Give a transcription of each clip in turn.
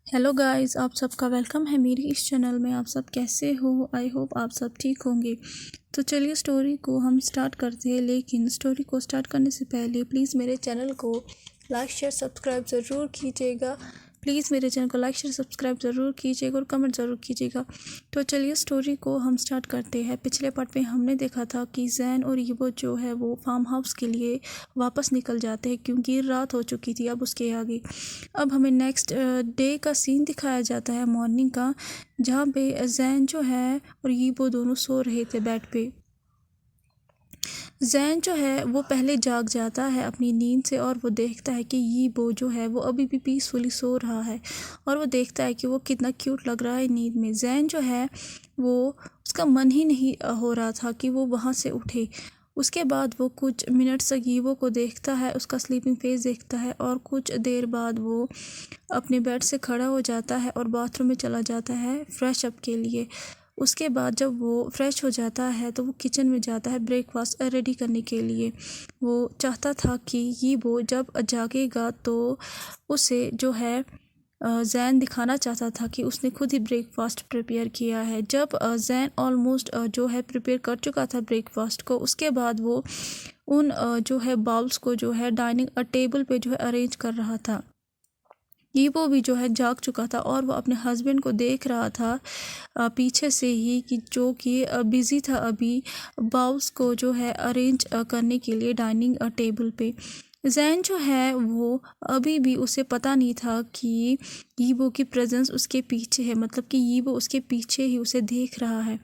Hello guys, आप सबका welcome है मेरी इस चैनल में। आप सब कैसे हो? आई होप आप सब ठीक होंगे। तो चलिए स्टोरी को हम स्टार्ट करते हैं, लेकिन स्टोरी को स्टार्ट करने से पहले प्लीज़ मेरे चैनल को लाइक शेयर सब्सक्राइब ज़रूर कीजिएगा। प्लीज़ मेरे चैनल को लाइक शेयर सब्सक्राइब ज़रूर कीजिएगा और कमेंट ज़रूर कीजिएगा। तो चलिए स्टोरी को हम स्टार्ट करते हैं। पिछले पार्ट में हमने देखा था कि जैन और यीबो जो है वो फार्म हाउस के लिए वापस निकल जाते हैं क्योंकि रात हो चुकी थी अब उसके आगे। अब हमें नेक्स्ट डे का सीन दिखाया जाता है, मॉर्निंग का, जहाँ पे जैन जो है और यीबो दोनों सो रहे थे बेड पे। जैन जो है वो पहले जाग जाता है अपनी नींद से और वो देखता है कि यीबो जो है वो अभी भी पीसफुली सो रहा है और वो देखता है कि वो कितना क्यूट लग रहा है नींद में। जैन जो है वो उसका मन ही नहीं हो रहा था कि वो वहाँ से उठे। उसके बाद वो कुछ मिनट्स तक यीबो को देखता है, उसका स्लीपिंग फेस देखता है और कुछ देर बाद वो अपने बेड से खड़ा हो जाता है और बाथरूम में चला जाता है फ्रेश अप के लिए। उसके बाद जब वो फ्रेश हो जाता है तो वो किचन में जाता है ब्रेकफास्ट रेडी करने के लिए। वो चाहता था कि ये वो जब जागेगा तो उसे जो है जैन दिखाना चाहता था कि उसने खुद ही ब्रेकफास्ट प्रिपेयर किया है। जब जैन ऑलमोस्ट जो है प्रिपेयर कर चुका था ब्रेकफास्ट को, उसके बाद वो उन जो है बाउल्स को जो है डाइनिंग टेबल पे जो है अरेंज कर रहा था। यीबो भी जो है जाग चुका था और वो अपने हस्बैंड को देख रहा था पीछे से ही, कि जो कि बिज़ी था अभी बाउल्स को जो है अरेंज करने के लिए डाइनिंग टेबल पे। जैन जो है वो अभी भी उसे पता नहीं था कि यीबो की प्रेजेंस उसके पीछे है, मतलब कि यीबो उसके पीछे ही उसे देख रहा है।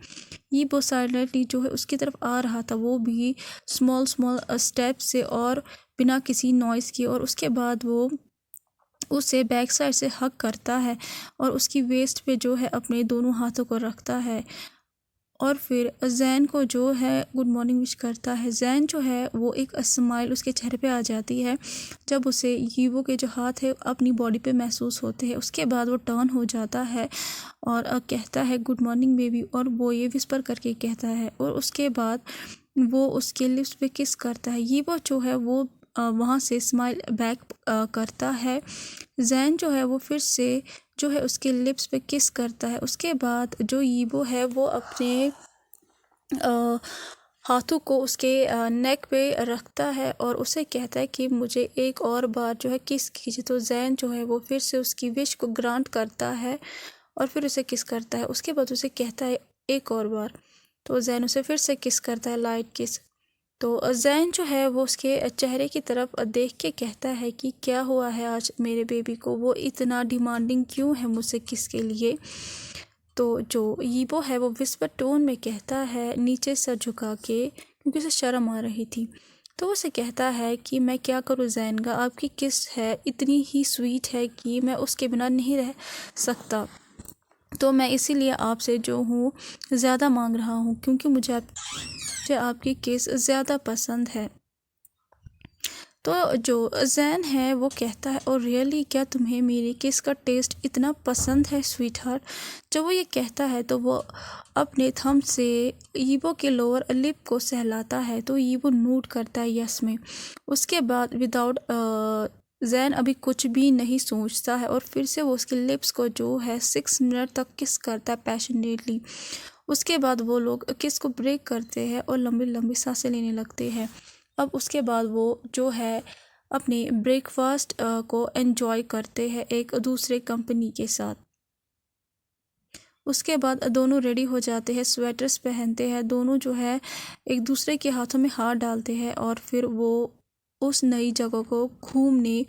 यीबो साइलेंटली जो है उसकी तरफ आ रहा था, वो भी स्मॉल स्मॉल स्टेप से और बिना किसी नॉइज़ के। और उसके बाद वो उसे बैक साइड से हग करता है और उसकी वेस्ट पे जो है अपने दोनों हाथों को रखता है और फिर जैन को जो है गुड मॉर्निंग विश करता है। जैन जो है वो एक स्माइल उसके चेहरे पे आ जाती है जब उसे यीवो के जो हाथ है अपनी बॉडी पे महसूस होते हैं। उसके बाद वो टर्न हो जाता है और कहता है गुड मॉर्निंग बेबी, और वो ये विस्पर करके कहता है और उसके बाद वो उसके लिप्स पे किस करता है। यीवो जो है वो वहाँ से स्माइल बैक करता है। जैन जो है वो फिर से जो है उसके लिप्स पे किस करता है। उसके बाद जो यीबो है वो अपने हाथों को उसके नेक पे रखता है और उसे कहता है कि मुझे एक और बार जो है किस कीजिए। तो जैन जो है वो फिर से उसकी विश को ग्रांट करता है और फिर उसे किस करता है। उसके बाद उसे कहता है एक और बार, तो जैन उसे फिर से किस करता है, लाइट किस। तो जैन जो है वो उसके चेहरे की तरफ देख के कहता है कि क्या हुआ है आज मेरे बेबी को, वो इतना डिमांडिंग क्यों है मुझसे किस के लिए। तो जो यीबो है वो विस्पर टोन में कहता है नीचे सर झुका के, क्योंकि उसे शर्म आ रही थी। तो उसे कहता है कि मैं क्या करूँ जैनगा, आपकी किस है इतनी ही स्वीट है कि मैं उसके बिना नहीं रह सकता। तो मैं इसीलिए आपसे जो हूँ ज़्यादा मांग रहा हूँ, क्योंकि मुझे आपकी किस ज़्यादा पसंद है। तो जो जैन है वो कहता है और रियली क्या तुम्हें मेरी किस का टेस्ट इतना पसंद है स्वीट हार्ट। जब वो ये कहता है तो वो अपने थंब से यीबो के लोअर लिप को सहलाता है, तो यीबो नोट करता है यस में। उसके बाद विदाउट जैन अभी कुछ भी नहीं सोचता है और फिर से वो उसके लिप्स को जो है 6 मिनट तक किस करता है पैशनेटली। उसके बाद वो लोग किस को ब्रेक करते हैं और लंबी लंबी सांसें लेने लगते हैं। अब उसके बाद वो जो है अपने ब्रेकफास्ट को एंजॉय करते हैं एक दूसरे कंपनी के साथ। उसके बाद दोनों रेडी हो जाते हैं, स्वेटर्स पहनते हैं, दोनों जो है एक दूसरे के हाथों में हाथ डालते हैं और फिर वो उस नई जगह को घूमने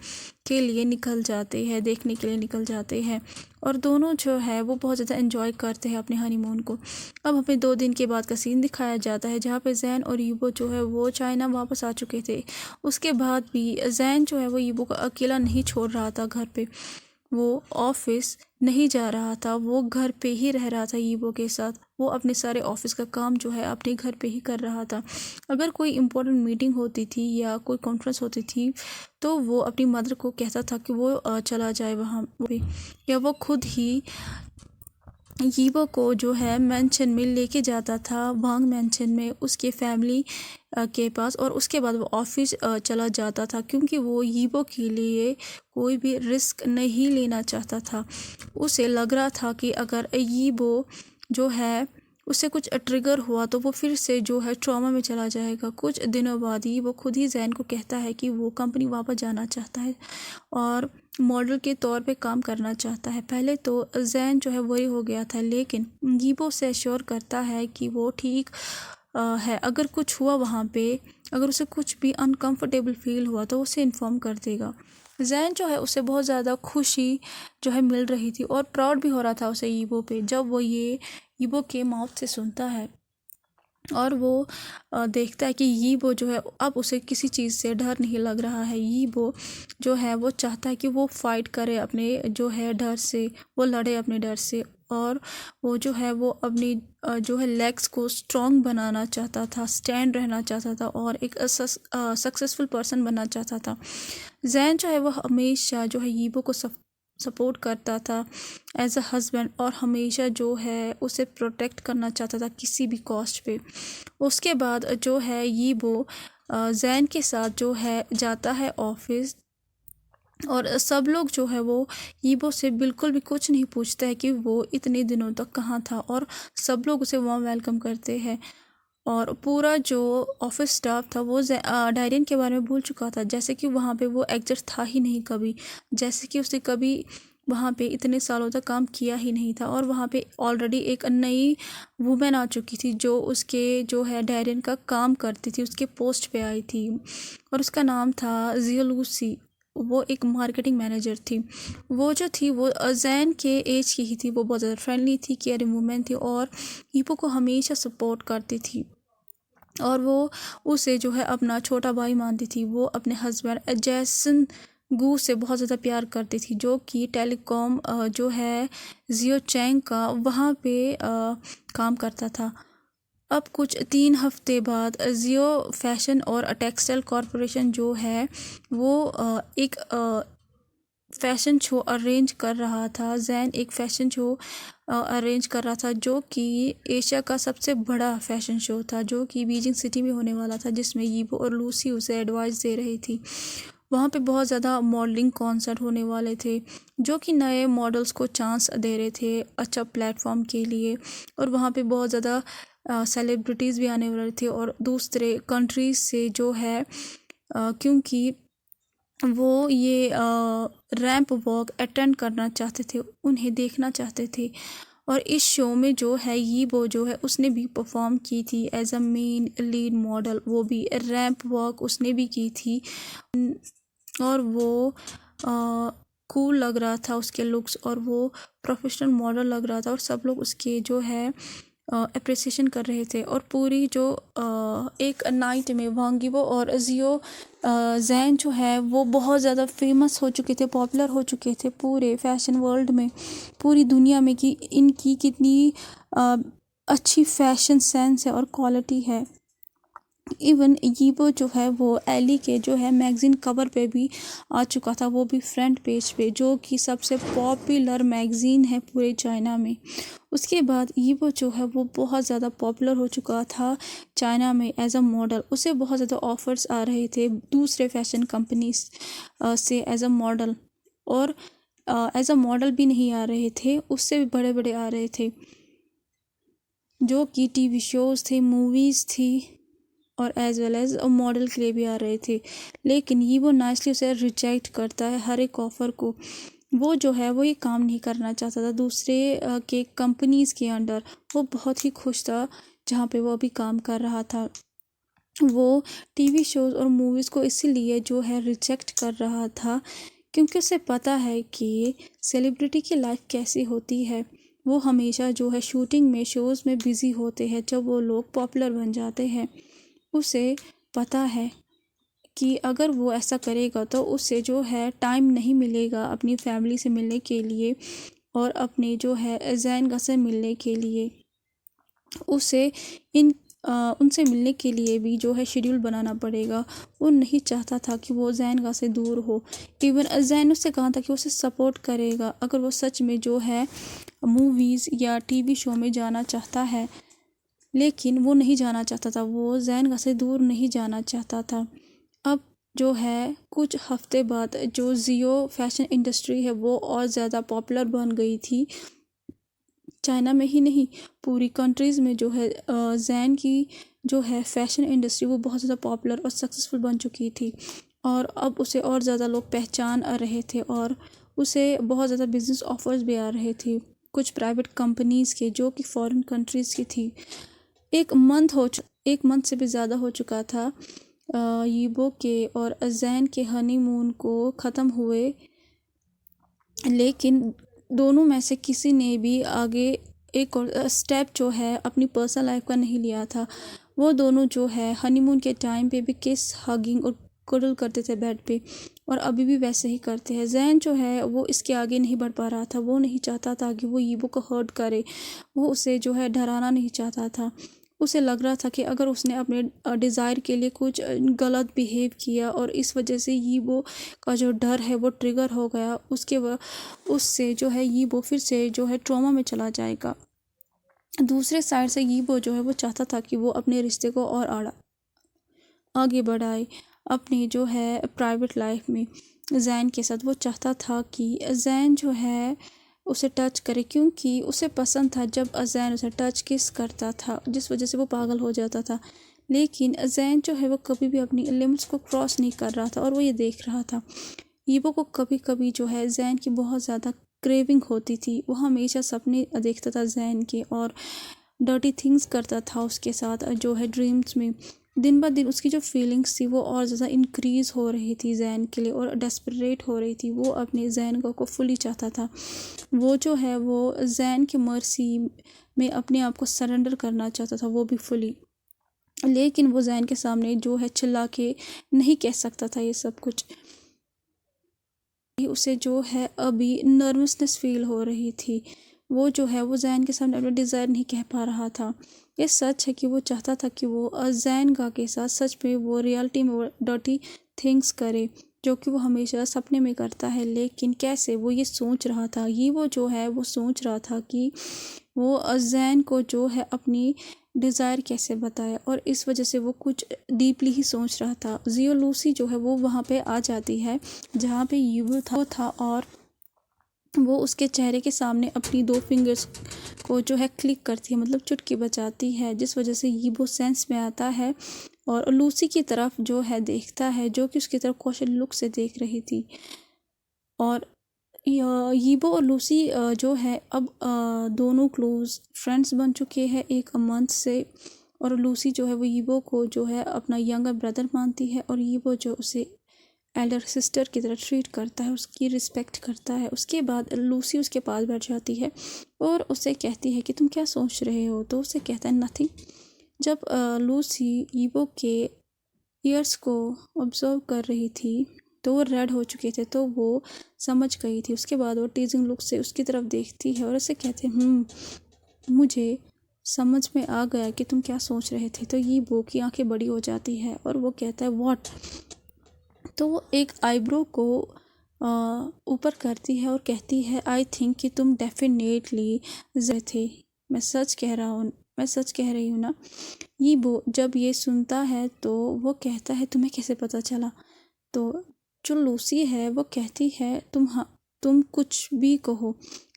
के लिए निकल जाते हैं, देखने के लिए निकल जाते हैं और दोनों जो है वो बहुत ज़्यादा एंजॉय करते हैं अपने हनीमून को। अब हमें 2 दिन के बाद का सीन दिखाया जाता है जहाँ पे जैन और यीबो जो है वो चाइना वापस आ चुके थे। उसके बाद भी जैन जो है वो यीबो को अकेला नहीं छोड़ रहा था घर पे, वो ऑफिस नहीं जा रहा था, वो घर पे ही रह रहा था यीबो के साथ। वो अपने सारे ऑफिस का काम जो है अपने घर पे ही कर रहा था। अगर कोई इम्पोर्टेंट मीटिंग होती थी या कोई कॉन्फ्रेंस होती थी तो वो अपनी मदर को कहता था कि वो चला जाए वहाँ पे, या वो खुद ही यीबो को जो है मेंशन में लेके जाता था, वांग मेंशन में उसके फैमिली के पास, और उसके बाद वो ऑफिस चला जाता था क्योंकि वो यीबो के लिए कोई भी रिस्क नहीं लेना चाहता था। उसे लग रहा था कि अगर यीबो जो है उससे कुछ ट्रिगर हुआ तो वो फिर से जो है ट्रॉमा में चला जाएगा। कुछ दिनों बाद ही वो खुद ही जैन को कहता है कि वो कंपनी वापस जाना चाहता है और मॉडल के तौर पे काम करना चाहता है। पहले तो जैन जो है वही हो गया था, लेकिन यीबो से एश्योर करता है कि वो ठीक है, अगर कुछ हुआ वहाँ पे, अगर उसे कुछ भी अनकंफर्टेबल फील हुआ तो उसे इन्फॉर्म कर देगा। जैन जो है उसे बहुत ज़्यादा खुशी जो है मिल रही थी और प्राउड भी हो रहा था उसे यीबो पे, जब वो ये यीबो के माउथ से सुनता है। और वो देखता है कि यीबो जो है अब उसे किसी चीज़ से डर नहीं लग रहा है। यीबो जो है वो चाहता है कि वो फाइट करे अपने जो है डर से, वो लड़े अपने डर से, और वो जो है वो अपनी जो है लेग्स को स्ट्रॉन्ग बनाना चाहता था, स्टैंड रहना चाहता था और एक सक्सेसफुल पर्सन बनना चाहता था। जैन जो है वो हमेशा जो है यीबो को सपोर्ट करता था एज अ हस्बैंड, और हमेशा जो है उसे प्रोटेक्ट करना चाहता था किसी भी कॉस्ट पे। उसके बाद जो है यीबो जैन के साथ जो है जाता है ऑफिस, और सब लोग जो है वो यीबो से बिल्कुल भी कुछ नहीं पूछता है कि वो इतने दिनों तक कहाँ था, और सब लोग उसे वार्म वेलकम करते हैं। और पूरा जो ऑफिस स्टाफ था वो डायरियन के बारे में भूल चुका था, जैसे कि वहाँ पे वो एग्जिट था ही नहीं कभी, जैसे कि उसे कभी वहाँ पे इतने सालों तक काम किया ही नहीं था। और वहाँ पे ऑलरेडी एक नई वुमेन आ चुकी थी जो उसके जो है डायरियन का काम करती थी, उसके पोस्ट पे आई थी, और उसका नाम था जियोलूसी। वो एक मार्केटिंग मैनेजर थी। वो जो थी वो जैन के एज की ही थी। वो बहुत ज़्यादा फ्रेंडली थी, केयरिंग वुमेन थी और ईपो को हमेशा सपोर्ट करती थी, और वो उसे जो है अपना छोटा भाई मानती थी। वो अपने हस्बैंड जैसन गू से बहुत ज़्यादा प्यार करती थी, जो कि टेलीकॉम जो है जियो चैंग का वहाँ पे काम करता था। अब कुछ 3 हफ्ते बाद जियो फैशन और टेक्सटाइल कॉरपोरेशन जो है वो एक फ़ैशन शो अरेंज कर रहा था। जैन एक फ़ैशन शो अरेंज कर रहा था जो कि एशिया का सबसे बड़ा फ़ैशन शो था, जो कि बीजिंग सिटी में होने वाला था, जिसमें यीबो और लूसी उसे एडवाइस दे रही थी। वहाँ पे बहुत ज़्यादा मॉडलिंग कॉन्सर्ट होने वाले थे जो कि नए मॉडल्स को चांस दे रहे थे अच्छा प्लेटफॉर्म के लिए, और वहाँ पे बहुत ज़्यादा सेलिब्रिटीज़ भी आने वाले थे और दूसरे कंट्रीज़ से जो है क्योंकि वो ये रैंप वॉक अटेंड करना चाहते थे, उन्हें देखना चाहते थे। और इस शो में जो है यीबो जो है उसने भी परफॉर्म की थी as a main lead model, वो भी रैंप वॉक उसने भी की थी, और वो कूल लग रहा था उसके लुक्स, और वो प्रोफेशनल मॉडल लग रहा था, और सब लोग उसके जो है अप्रिसिएशन कर रहे थे। और पूरी जो एक नाइट में वांगिबो और जियो जैन जो है वो बहुत ज़्यादा फेमस हो चुके थे, पॉपुलर हो चुके थे पूरे फैशन वर्ल्ड में, पूरी दुनिया में, कि इनकी कितनी अच्छी फैशन सेंस है और क्वालिटी है। इवन यीबो जो है वो एली के जो है मैगज़ीन कवर पे भी आ चुका था, वो भी फ्रंट पेज पे, जो कि सबसे पॉपुलर मैगज़ीन है पूरे चाइना में। उसके बाद यीबो जो है वो बहुत ज़्यादा पॉपुलर हो चुका था चाइना में एज अ मॉडल। उसे बहुत ज़्यादा ऑफ़र्स आ रहे थे दूसरे फैशन कंपनीज से एज अ मॉडल, और एज अ मॉडल भी नहीं आ रहे थे, उससे भी बड़े बड़े आ रहे थे, जो कि टीवी शोज़ थे, मूवीज़ थी, और एज वेल एज मॉडल के लिए भी आ रहे थे। लेकिन ये वो नाइसली उसे रिजेक्ट करता है हर एक ऑफ़र को। वो जो है वो ये काम नहीं करना चाहता था दूसरे के कंपनीज़ के अंडर। वो बहुत ही खुश था जहाँ पे वो अभी काम कर रहा था। वो टीवी शोज़ और मूवीज़ को इसीलिए जो है रिजेक्ट कर रहा था क्योंकि उसे पता है कि सेलिब्रिटी की लाइफ कैसी होती है। वो हमेशा जो है शूटिंग में, शोज़ में बिज़ी होते हैं जब वो लोग पॉपुलर बन जाते हैं। उसे पता है कि अगर वो ऐसा करेगा तो उसे जो है टाइम नहीं मिलेगा अपनी फैमिली से मिलने के लिए और अपने जो है जैनगा से मिलने के लिए। उसे उनसे मिलने के लिए भी जो है शेड्यूल बनाना पड़ेगा। वो नहीं चाहता था कि वो जैनगा से दूर हो। इवन जैन उससे कहा था कि उसे सपोर्ट करेगा अगर वो सच में जो है मूवीज़ या टीवी शो में जाना चाहता है, लेकिन वो नहीं जाना चाहता था, वो जैन से दूर नहीं जाना चाहता था। अब जो है कुछ हफ्ते बाद जो जियो फैशन इंडस्ट्री है वो और ज़्यादा पॉपुलर बन गई थी। चाइना में ही नहीं, पूरी कंट्रीज़ में जो है जैन की जो है फैशन इंडस्ट्री वो बहुत ज़्यादा पॉपुलर और सक्सेसफुल बन चुकी थी, और अब उसे और ज़्यादा लोग पहचान आ रहे थे और उसे बहुत ज़्यादा बिजनेस ऑफर्स भी आ रहे थे कुछ प्राइवेट कंपनीज़ के, जो कि फॉरेन कंट्रीज़ की थी। एक मंथ से भी ज़्यादा हो चुका था यीबो के और जैन के हनीमून को ख़त्म हुए, लेकिन दोनों में से किसी ने भी आगे एक और स्टेप जो है अपनी पर्सनल लाइफ का नहीं लिया था। वो दोनों जो है हनीमून के टाइम पे भी किस, हगिंग और कुडल करते थे बेड पे, और अभी भी वैसे ही करते हैं। जैन जो है वो इसके आगे नहीं बढ़ पा रहा था, वो नहीं चाहता था कि वो यीबो को हर्ट करे, वो उसे जो है डराना नहीं चाहता था। उसे लग रहा था कि अगर उसने अपने डिज़ायर के लिए कुछ गलत बिहेव किया और इस वजह से यीबो का जो डर है वो ट्रिगर हो गया, उससे जो है यीबो फिर से जो है ट्रॉमा में चला जाएगा। दूसरे साइड से यीबो जो है वो चाहता था कि वो अपने रिश्ते को और आगे बढ़ाए अपनी जो है प्राइवेट लाइफ में जैन के साथ। वो चाहता था कि जैन जो है उसे टच करे, क्योंकि उसे पसंद था जब जैन उसे टच किस करता था, जिस वजह से वो पागल हो जाता था। लेकिन जैन जो है वो कभी भी अपनी लिमिट्स को क्रॉस नहीं कर रहा था और वो ये देख रहा था। यीबो को कभी कभी जो है जैन की बहुत ज़्यादा क्रेविंग होती थी, वो हमेशा सपने देखता था जैन के और डर्टी थिंग्स करता था उसके साथ जो है ड्रीम्स में। दिन ब दिन उसकी जो फीलिंग्स थी वो और ज़्यादा इंक्रीज़ हो रही थी जैन के लिए और डेस्परेट हो रही थी। वो अपने जैन को फुली चाहता था। वो जो है वो जैन की मर्सी में अपने आप को सरेंडर करना चाहता था, वो भी फुली। लेकिन वो जैन के सामने जो है चिल्ला के नहीं कह सकता था ये सब कुछ। उसे जो है अभी नर्वसनेस फील हो रही थी। वो जो है वो जैन के सामने अपना डिज़ायर नहीं कह पा रहा था। ये सच है कि वो चाहता था कि वो जैन का के साथ सच में वो रियलिटी में वो डर्टी थिंग्स करे, जो कि वो हमेशा सपने में करता है। लेकिन कैसे, वो ये सोच रहा था, ये वो जो है वो सोच रहा था कि वो जैन को जो है अपनी डिज़ायर कैसे बताए, और इस वजह से वो कुछ डीपली ही सोच रहा था। जियो लूसी जो है वो वहाँ पे आ जाती है जहाँ पे यीबो था और वो उसके चेहरे के सामने अपनी 2 फिंगर्स को जो है क्लिक करती है, मतलब चुटकी बजाती है, जिस वजह से यीबो सेंस में आता है और लूसी की तरफ जो है देखता है, जो कि उसकी तरफ क्वेश्चन लुक से देख रही थी। और यीबो और लूसी जो है अब दोनों क्लोज फ्रेंड्स बन चुके हैं एक मंथ से, और लूसी जो है वो यीबो को जो है अपना यंगर ब्रदर मानती है और यीबो जो उसे एल्डर सिस्टर की तरह ट्रीट करता है, उसकी रिस्पेक्ट करता है। उसके बाद लूसी उसके पास बैठ जाती है और उसे कहती है कि तुम क्या सोच रहे हो, तो उसे कहता है नथिंग। जब लूसी यीबो के ईयर्स को ऑब्जर्व कर रही थी तो वो रेड हो चुके थे, तो वो समझ गई थी। उसके बाद वो टीजिंग लुक से उसकी तरफ देखती है और उसे कहते हैं मुझे समझ में आ गया कि तुम क्या सोच रहे थे। तो यीबो की आंखें बड़ी हो जाती है और वो कहता है व्हाट। तो वो एक आईब्रो को ऊपर करती है और कहती है आई थिंक कि तुम डेफिनेटली थे। मैं सच कह रहा हूँ, मैं सच कह रही हूँ ना। यीबो जब ये सुनता है तो वो कहता है तुम्हें कैसे पता चला। तो जो लूसी है वो कहती है तुम कुछ भी कहो,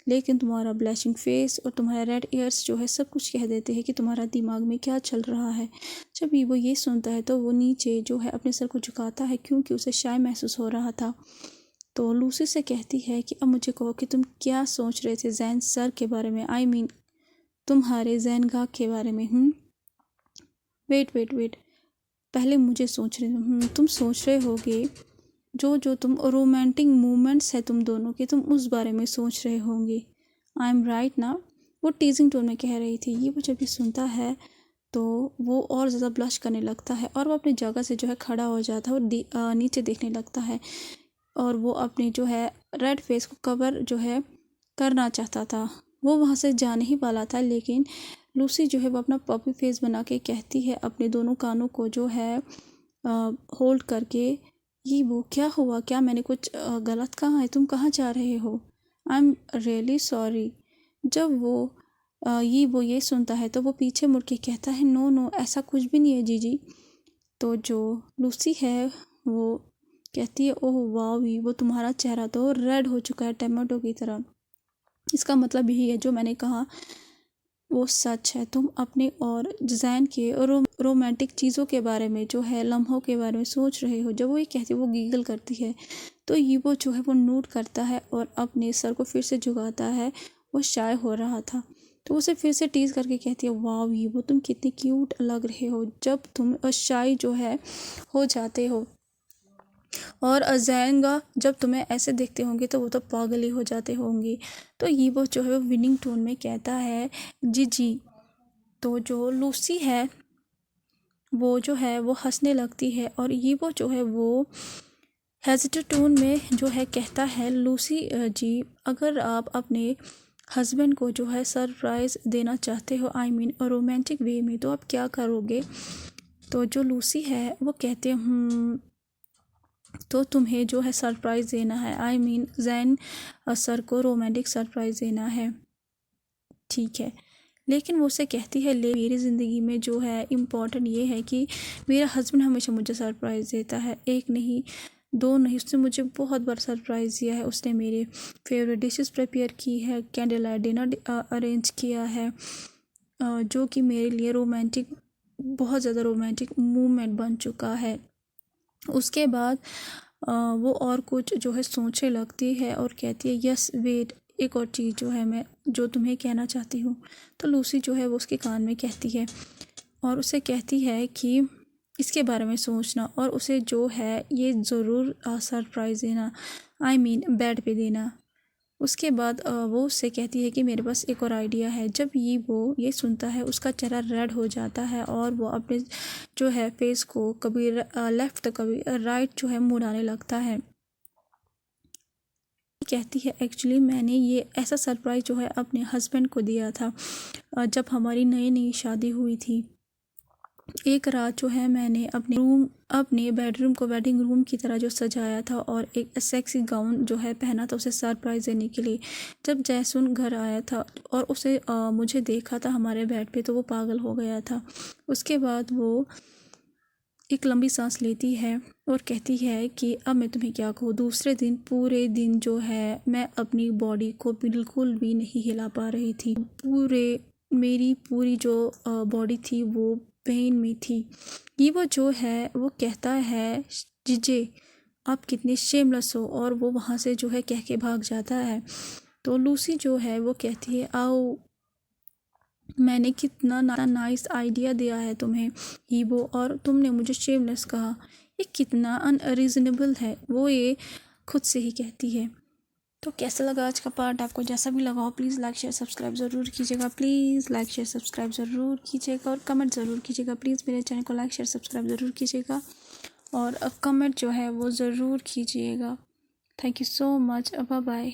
लेकिन तुम्हारा ब्लैशिंग फेस और तुम्हारा रेड ईयर्स जो है सब कुछ कह देते हैं कि तुम्हारा दिमाग में क्या चल रहा है। जब वो ये सुनता है तो वो नीचे जो है अपने सर को झुकाता है, क्योंकि उसे शाय महसूस हो रहा था। तो लूसी से कहती है कि अब मुझे कहो कि तुम क्या सोच रहे थे जैन सर के बारे में, आई मीन तुम्हारे जैन गाक के बारे में। वेट, पहले मुझे सोच रहे तुम सोच रहे होगे जो तुम रोमांटिक मूवमेंट्स है तुम दोनों के, तुम उस बारे में सोच रहे होंगे। आई एम राइट ना, वो टीजिंग टोन में कह रही थी। ये वो जब ये सुनता है तो वो और ज़्यादा ब्लश करने लगता है और वो अपनी जगह से जो है खड़ा हो जाता है और नीचे देखने लगता है, और वो अपने जो है रेड फेस को कवर जो है करना चाहता था। वो वहाँ से जाने ही वाला था, लेकिन लूसी जो है वो अपना पपी फेस बना के कहती है अपने दोनों कानों को जो है होल्ड करके, ये वो क्या हुआ, क्या मैंने कुछ गलत कहा है, तुम कहाँ जा रहे हो, आई एम रियली सॉरी। जब वो ये सुनता है तो वो पीछे मुड़ के कहता है, नो नो, ऐसा कुछ भी नहीं है जीजी। तो जो लूसी है वो कहती है, ओह वाह, वो तुम्हारा चेहरा तो रेड हो चुका है टमाटो की तरह। इसका मतलब यही है जो मैंने कहा वो सच है। तुम अपने और डिज़ाइन के रोमांटिक चीज़ों के बारे में जो है, लम्हों के बारे में सोच रहे हो। जब वो ये कहती है वो गीगल करती है तो ये वो जो है वो नोट करता है और अपने सर को फिर से झुकाता है। वो शाय हो रहा था तो उसे फिर से टीज करके कहती है, वाह ये वो तुम कितनी क्यूट लग रहे हो जब तुम शाय जो है हो जाते हो। और अजैंगा जब तुम्हें ऐसे देखते होंगे तो वो तो पागल ही हो जाते होंगे। तो ये वो जो है वो विनिंग टोन में कहता है, जी जी। तो जो लूसी है वो जो है वो हंसने लगती है और ये वो जो है वो हेजिटेट टोन में जो है कहता है, लूसी जी, अगर आप अपने हस्बैंड को जो है सरप्राइज़ देना चाहते हो, आई मीन रोमांटिक वे में, तो आप क्या करोगे। तो जो लूसी है वो कहते हैं, तो तुम्हें जो है सरप्राइज़ देना है, आई मीन जैन सर को रोमांटिक सरप्राइज़ देना है, ठीक है। लेकिन वो उसे कहती है, ले मेरी ज़िंदगी में जो है इम्पॉर्टेंट ये है कि मेरा हस्बैंड हमेशा मुझे सरप्राइज़ देता है, एक नहीं दो नहीं, उसने मुझे बहुत बार सरप्राइज़ दिया है। उसने मेरे फेवरेट डिशेस प्रिपेयर की है, कैंडल लाइट डिनर अरेंज किया है, जो कि मेरे लिए रोमांटिक, बहुत ज़्यादा रोमांटिक मूवमेंट बन चुका है। उसके बाद वो और कुछ जो है सोचने लगती है और कहती है, यस वेट, एक और चीज़ जो है मैं जो तुम्हें कहना चाहती हूँ। तो लूसी जो है वो उसके कान में कहती है और उसे कहती है कि इसके बारे में सोचना और उसे जो है ये ज़रूर सरप्राइज़ देना, आई मीन बेड पे देना। उसके बाद वो उससे कहती है कि मेरे पास एक और आइडिया है। जब वो ये सुनता है उसका चेहरा रेड हो जाता है और वो अपने जो है फेस को कभी लेफ़्ट तो कभी राइट जो है मुड़ाने लगता है। कहती है, एक्चुअली मैंने ये ऐसा सरप्राइज़ जो है अपने हस्बैंड को दिया था जब हमारी नई नई शादी हुई थी। एक रात जो है मैंने अपने बेडरूम को वेडिंग रूम की तरह जो सजाया था और एक सेक्सी गाउन जो है पहना था उसे सरप्राइज़ देने के लिए। जब जैसुन घर आया था और उसे मुझे देखा था हमारे बेड पे तो वो पागल हो गया था। उसके बाद वो एक लंबी सांस लेती है और कहती है कि अब मैं तुम्हें क्या कहूँ। दूसरे दिन पूरे दिन जो है मैं अपनी बॉडी को बिल्कुल भी नहीं हिला पा रही थी। मेरी पूरी जो बॉडी थी वो पेन में थी। ये वो जो है वो कहता है, जीजे आप कितने शेमलेस हो, और वो वहाँ से जो है कह के भाग जाता है। तो लूसी जो है वो कहती है, आओ मैंने कितना नाइस आइडिया दिया है तुम्हें हीबो, और तुमने मुझे शेमलेस कहा, ये कितना अनरीजनेबल है। वो ये खुद से ही कहती है। तो कैसा लगा आज का पार्ट, आपको जैसा भी लगा हो प्लीज़ लाइक शेयर सब्सक्राइब ज़रूर कीजिएगा। प्लीज़ लाइक शेयर सब्सक्राइब ज़रूर कीजिएगा और कमेंट ज़रूर कीजिएगा। प्लीज़ मेरे चैनल को लाइक शेयर सब्सक्राइब ज़रूर कीजिएगा और कमेंट जो है वो ज़रूर कीजिएगा। Thank you so much. Bye bye.